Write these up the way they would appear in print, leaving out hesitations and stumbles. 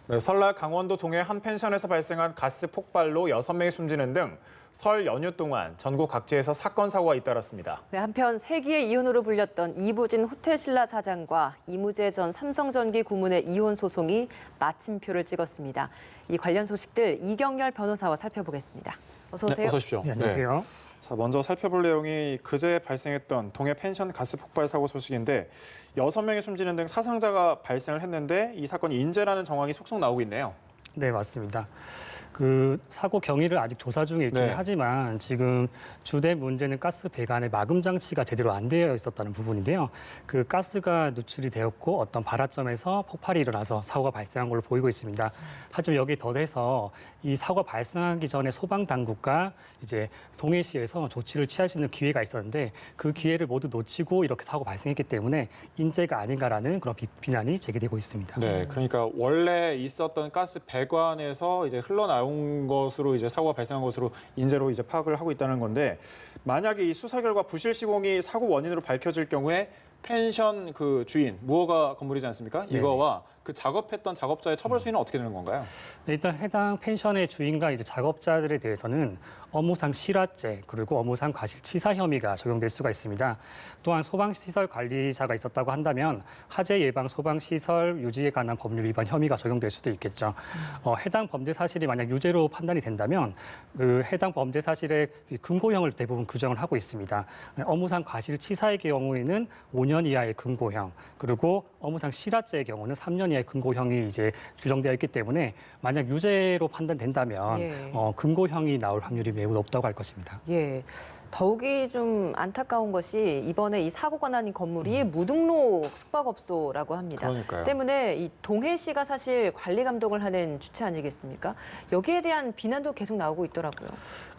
네, 설날 강원도 동해 한 펜션에서 발생한 가스 폭발로 6명이 숨지는 등 설 연휴 동안 전국 각지에서 사건 사고가 잇따랐습니다. 네, 한편 세기의 이혼으로 불렸던 이부진 호텔신라 사장과 이무재 전 삼성전기 고문의 이혼 소송이 마침표를 찍었습니다. 이 관련 소식들 이경열 변호사와 살펴보겠습니다. 어서 오세요. 네, 어서 오십시오. 네, 안녕하세요. 네. 자, 먼저 살펴볼 내용이 그제 발생했던 동해 펜션 가스 폭발 사고 소식인데 6명이 숨지는 등 사상자가 발생을 했는데 이 사건이 인재라는 정황이 속속 나오고 있네요. 네, 맞습니다. 그 사고 경위를 아직 조사 중에 있긴 네. 하지만 지금 주된 문제는 가스 배관의 마금 장치가 제대로 안 되어 있었다는 부분인데요. 그 가스가 누출이 되었고 어떤 발화점에서 폭발이 일어나서 사고가 발생한 걸로 보이고 있습니다. 하지만 여기에 더해서 이 사고가 발생하기 전에 소방 당국과 이제 동해시에서 조치를 취할 수 있는 기회가 있었는데 그 기회를 모두 놓치고 이렇게 사고 발생했기 때문에 인재가 아닌가라는 그런 비난이 제기되고 있습니다. 네, 그러니까 원래 있었던 가스 배관에서 이제 흘러나온 것으로 이제 사고가 발생한 것으로 인재로 이제 파악을 하고 있다는 건데 만약에 이 수사 결과 부실 시공이 사고 원인으로 밝혀질 경우에 펜션 그 주인 무허가 건물이지 않습니까? 이거와 그 작업했던 작업자의 처벌 수위는 어떻게 되는 건가요? 일단 해당 펜션의 주인과 이제 작업자들에 대해서는 업무상 실화죄 그리고 업무상 과실치사 혐의가 적용될 수가 있습니다. 또한 소방시설 관리자가 있었다고 한다면 화재 예방 소방시설 유지에 관한 법률 위반 혐의가 적용될 수도 있겠죠. 해당 범죄 사실이 만약 유죄로 판단이 된다면 그 해당 범죄 사실의 금고형을 대부분 규정을 하고 있습니다. 업무상 과실치사의 경우에는 5년 이하의 금고형 그리고 업무상 실화죄의 경우는 3년 이하의 금고형이 이제 규정되어 있기 때문에 만약 유죄로 판단된다면 금고형이 나올 확률이 매우 높다고 할 것입니다. 예. 더욱이 좀 안타까운 것이 이번에 이 사고가 난 이 건물이 무등록 숙박업소라고 합니다. 그러니까요. 때문에 이 동해시가 사실 관리 감독을 하는 주체 아니겠습니까? 여기에 대한 비난도 계속 나오고 있더라고요.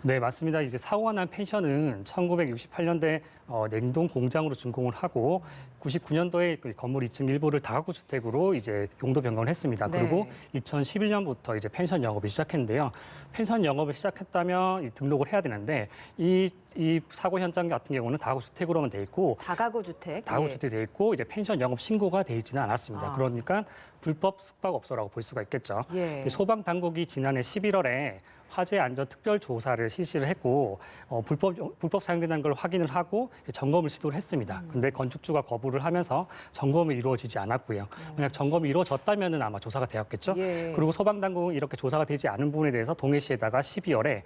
네, 맞습니다. 이제 사고가 난 펜션은 1968년도에 냉동 공장으로 준공을 하고 99년도에 건물 2층 일부를 다가구 주택으로 이제 용도 변경을 했습니다. 네. 그리고 2011년부터 이제 펜션 영업을 시작했는데요. 펜션 영업을 시작했다면 등록을 해야 되는데 이 사고 현장 같은 경우는 다가구 주택으로만 돼 있고 다가구 주택. 다가구 주택이 돼 있고 이제 펜션 영업 신고가 돼 있지는 않았습니다. 아. 그러니까 불법 숙박업소라고 볼 수가 있겠죠. 예. 소방 당국이 지난해 11월에 화재 안전 특별 조사를 실시를 했고 불법 사용된다는 걸 확인을 하고 이제 점검을 시도를 했습니다. 근데 건축주가 거부를 하면서 점검이 이루어지지 않았고요. 만약 점검이 이루어졌다면은 아마 조사가 되었겠죠. 예. 그리고 소방 당국은 이렇게 조사가 되지 않은 부분에 대해서 동해시에다가 12월에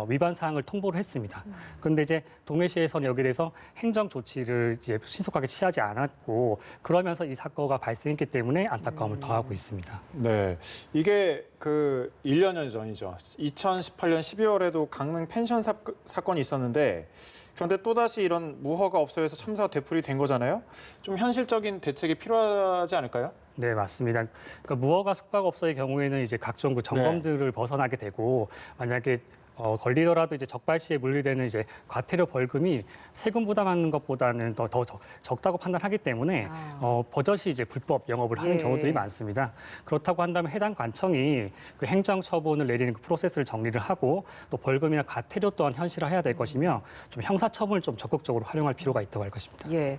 위반 사항을 통보를 했습니다. 그런데 이제 동해시에서는 여기에 대해서 행정 조치를 이제 신속하게 취하지 않았고 그러면서 이 사고가 발생했기 때문에 안타까움을 더하고 있습니다. 네, 이게 그 1년 전이죠. 2018년 12월에도 강릉 펜션 사건이 있었는데 그런데 또다시 이런 무허가 업소에서 참사가 되풀이 된 거잖아요. 좀 현실적인 대책이 필요하지 않을까요? 네, 맞습니다. 그러니까 무허가 숙박업소의 경우에는 이제 각종 그 점검들을 벗어나게 되고 만약에 걸리더라도 이제 적발시에 물리되는 이제 과태료 벌금이 세금 부담하는 것보다는 더 적다고 판단하기 때문에 버젓이 이제 불법 영업을 하는 예. 경우들이 많습니다. 그렇다고 한다면 해당 관청이 그 행정 처분을 내리는 그 프로세스를 정리를 하고 또 벌금이나 과태료 또한 현실화해야 될 것이며 좀 형사처분을 좀 적극적으로 활용할 필요가 있다고 할 것입니다. 예,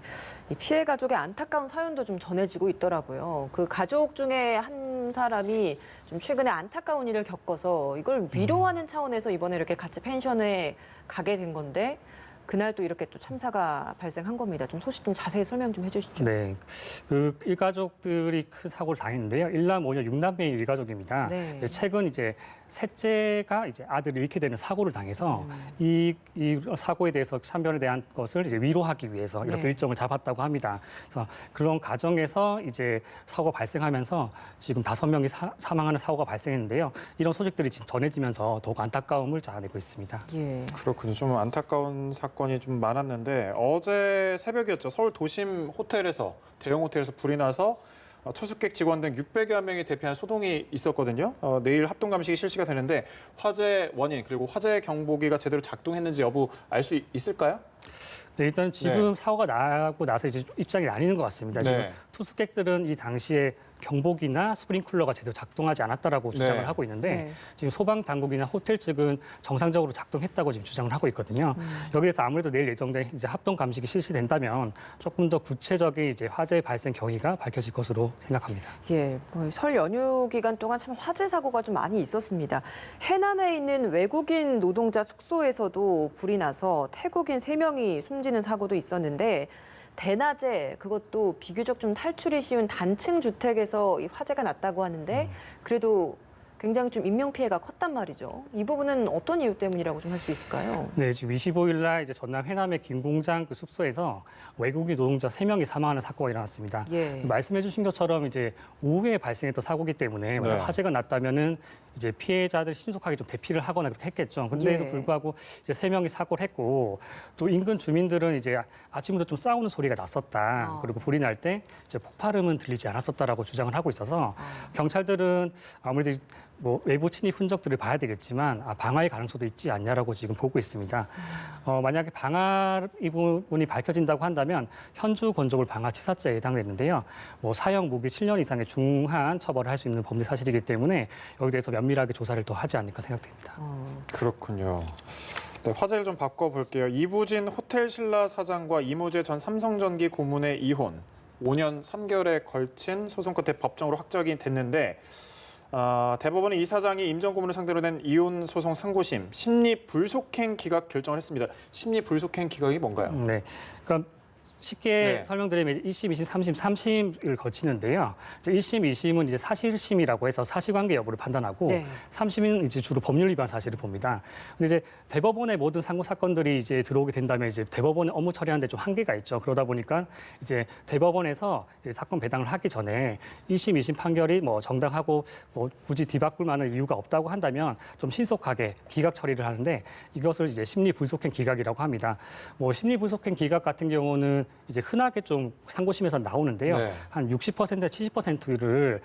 이 피해 가족의 안타까운 사연도 좀 전해지고 있더라고요. 그 가족 중에 한 사람이 좀 최근에 안타까운 일을 겪어서 이걸 위로하는 차원에서 이번에 이렇게 같이 펜션에 가게 된 건데 그날 또 이렇게 또 참사가 발생한 겁니다. 좀 소식 좀 자세히 설명 좀 해주시죠. 네, 그 일가족들이 큰 사고를 당했는데요. 일남 오녀 6남매의 일가족입니다. 네. 최근 이제 셋째가 이제 아들을 잃게 되는 사고를 당해서 이 사고에 대해서 참변에 대한 것을 이제 위로하기 위해서 이렇게 네. 일정을 잡았다고 합니다. 그래서 그런 과정에서 이제 사고가 발생하면서 지금 5명이 사망하는 사고가 발생했는데요. 이런 소식들이 지금 전해지면서 더욱 안타까움을 자아내고 있습니다. 예. 그렇군요. 좀 안타까운 사건이 좀 많았는데 어제 새벽이었죠. 서울 도심 호텔에서 대형 호텔에서 불이 나서 투숙객 직원 등 600여 명이 대피한 소동이 있었거든요. 내일 합동 감식이 실시가 되는데 화재 원인 그리고 화재 경보기가 제대로 작동했는지 여부 알 수 있을까요? 네, 일단 지금 사고가 나고 나서 이제 입장이 나뉘는 것 같습니다. 지금 투숙객들은 이 당시에 경보기나 스프링클러가 제대로 작동하지 않았다라고 주장을 네. 하고 있는데 네. 지금 소방 당국이나 호텔 측은 정상적으로 작동했다고 지금 주장을 하고 있거든요. 여기에서 아무래도 내일 예정된 이제 합동 감식이 실시된다면 조금 더 구체적인 이제 화재 발생 경위가 밝혀질 것으로 생각합니다. 예, 설 연휴 기간 동안 참 화재 사고가 좀 많이 있었습니다. 해남에 있는 외국인 노동자 숙소에서도 불이 나서 태국인 3명이 숨지는 사고도 있었는데 대낮에 그것도 비교적 좀 탈출이 쉬운 단층 주택에서 이 화재가 났다고 하는데 그래도 굉장히 좀 인명 피해가 컸단 말이죠. 이 부분은 어떤 이유 때문이라고 좀 할 수 있을까요? 네, 지금 25일 날 이제 전남 해남의 김공장 그 숙소에서 외국인 노동자 3명이 사망하는 사고가 일어났습니다. 예. 말씀해 주신 것처럼 이제 오후에 발생했던 사고이기 때문에 만약 네. 화재가 났다면은 이제 피해자들 신속하게 좀 대피를 하거나 그렇게 했겠죠. 근데도 예. 불구하고 이제 3명이 사고를 했고 또 인근 주민들은 이제 아침부터 좀 싸우는 소리가 났었다. 그리고 불이 날 때 이제 폭발음은 들리지 않았었다라고 주장을 하고 있어서 경찰들은 아무래도 뭐 외부 침입 흔적들을 봐야 되겠지만 방화의 가능성도 있지 않냐라고 지금 보고 있습니다. 만약에 방화 이 부분이 밝혀진다고 한다면 현주 건조물 방화치사죄에 해당되는데요. 뭐 사형 무기 7년 이상의 중한 처벌을 할 수 있는 범죄 사실이기 때문에 여기 대해서 면밀하게 조사를 더 하지 않을까 생각됩니다. 그렇군요. 네, 화제를 좀 바꿔볼게요. 이부진 호텔신라 사장과 이무재 전 삼성전기 고문의 이혼 5년 3개월에 걸친 소송 끝에 법정으로 확정이 됐는데 대법원이 이 사장이 임 전 고문을 상대로 낸 이혼 소송 상고심 심리 불속행 기각 결정을 했습니다. 심리 불속행 기각이 뭔가요? 네. 그러니까 쉽게 네. 설명드리면 1심, 2심, 3심, 3심을 거치는데요. 이제 1심, 2심은 이제 사실심이라고 해서 사실관계 여부를 판단하고 네. 3심은 이제 주로 법률 위반 사실을 봅니다. 근데 이제 대법원의 모든 상고 사건들이 이제 들어오게 된다면 이제 대법원의 업무 처리하는데 좀 한계가 있죠. 그러다 보니까 이제 대법원에서 이제 사건 배당을 하기 전에 1심, 2심 판결이 뭐 정당하고 뭐 굳이 뒤바꿀 만한 이유가 없다고 한다면 좀 신속하게 기각 처리를 하는데 이것을 이제 심리 불속행 기각이라고 합니다. 뭐 심리 불속행 기각 같은 경우는 이제 흔하게 좀 상고심에서 나오는데요. 네. 한 60%, 70%를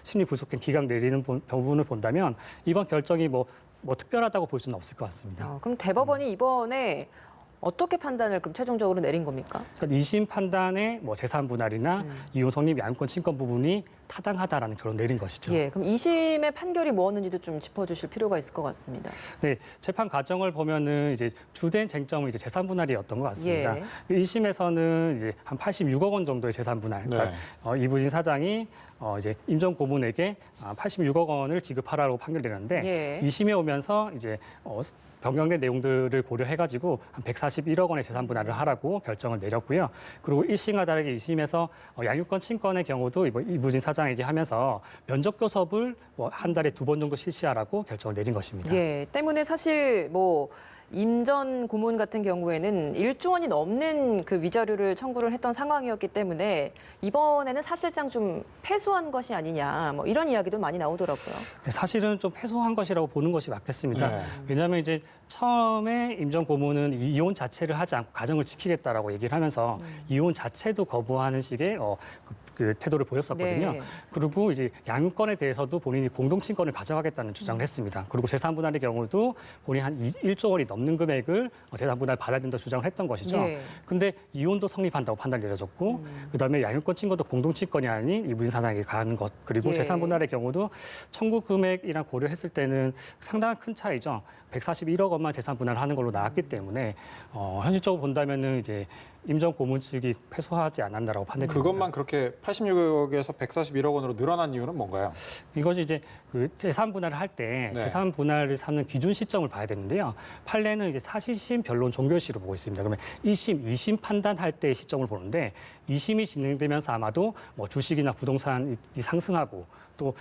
심리 불속행 기각 내리는 부분을 본다면 이번 결정이 뭐 특별하다고 볼 수는 없을 것 같습니다. 그럼 대법원이 이번에 어떻게 판단을 그럼 최종적으로 내린 겁니까? 그러니까 2심 판단의 뭐 재산 분할이나 이혼 성립 양권 친권 부분이 타당하다라는 결론 내린 것이죠. 예, 그럼 2심의 판결이 뭐였는지도 좀 짚어주실 필요가 있을 것 같습니다. 네, 재판 과정을 보면은 이제 주된 쟁점은 이제 재산 분할이었던 것 같습니다. 예. 1심에서는 이제 한 86억 원 정도의 재산 분할. 그러니까 이부진 사장이 이제 임 전 고문에게 86억 원을 지급하라고 판결되는데 예. 2심에 오면서 이제 변경된 내용들을 고려해가지고 한 141억 원의 재산 분할을 하라고 결정을 내렸고요. 그리고 1심과 다르게 2심에서 양육권 친권의 경우도 이부진 사장에게 하면서 면접 교섭을 한 달에 2번 정도 실시하라고 결정을 내린 것입니다. 예, 때문에 사실 뭐 임 전 고문 같은 경우에는 1조 원이 넘는 그 위자료를 청구를 했던 상황이었기 때문에 이번에는 사실상 좀 패소한 것이 아니냐 뭐 이런 이야기도 많이 나오더라고요. 사실은 좀 패소한 것이라고 보는 것이 맞겠습니다. 네. 왜냐하면 이제 처음에 임 전 고문은 이혼 자체를 하지 않고 가정을 지키겠다라고 얘기를 하면서 이혼 자체도 거부하는 식의 그 태도를 보였었거든요. 네. 그리고 이제 양육권에 대해서도 본인이 공동 친권을 가져가겠다는 주장을 했습니다. 그리고 재산 분할의 경우도 본인이 한 1조 원이 넘는 금액을 재산 분할 받아야 된다고 주장을 했던 것이죠. 네. 근데 이혼도 성립한다고 판단이 내려졌고 그다음에 양육권 친권도 공동 친권이 아닌 이부진 사장에게 가는 것 그리고 예. 재산 분할의 경우도 청구 금액이랑 고려했을 때는 상당한 큰 차이죠. 141억 원만 재산 분할을 하는 걸로 나왔기 때문에 현실적으로 본다면은 이제 임 전 고문 측이 패소하지 않았다라고 판단됩니다. 그것만 그렇게 86억에서 141억 원으로 늘어난 이유는 뭔가요? 이것이 이제 그 재산 분할을 할 때 네. 재산 분할을 삼는 기준 시점을 봐야 되는데요. 판례는 이제 사실심, 변론, 종결시로 보고 있습니다. 그러면 1심, 2심 판단할 때의 시점을 보는데 2심이 진행되면서 아마도 뭐 주식이나 부동산이 상승하고 또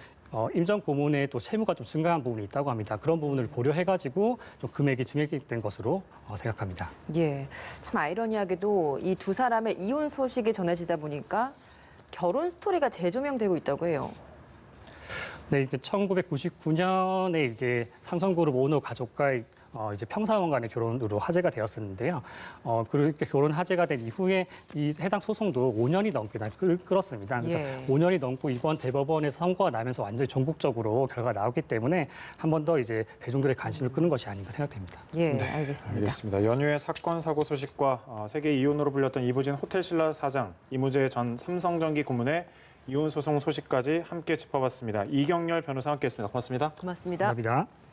임 전 고문의 또 채무가 좀 증가한 부분이 있다고 합니다. 그런 부분을 고려해가지고 좀 금액이 증액된 것으로 생각합니다. 예, 참 아이러니하게도 이 두 사람의 이혼 소식이 전해지다 보니까 결혼 스토리가 재조명되고 있다고 해요. 네, 1999년에 이제 삼성그룹 오너 가족과 이제 평사원 간의 결혼으로 화제가 되었었는데요. 그렇게 결혼 화제가 된 이후에 이 해당 소송도 5년이 넘게 끌었습니다. 그래서 예. 5년이 넘고 이번 대법원에서 선고가 나면서 완전히 전국적으로 결과가 나왔기 때문에 한 번 더 이제 대중들의 관심을 끄는 것이 아닌가 생각됩니다. 예, 알겠습니다. 알겠습니다. 연휴의 사건 사고 소식과 세계 이혼으로 불렸던 이부진 호텔신라 사장, 이무재 전 삼성전기 고문의 이혼 소송 소식까지 함께 짚어봤습니다. 이경렬 변호사와 함께했습니다. 고맙습니다. 고맙습니다. 감사합니다.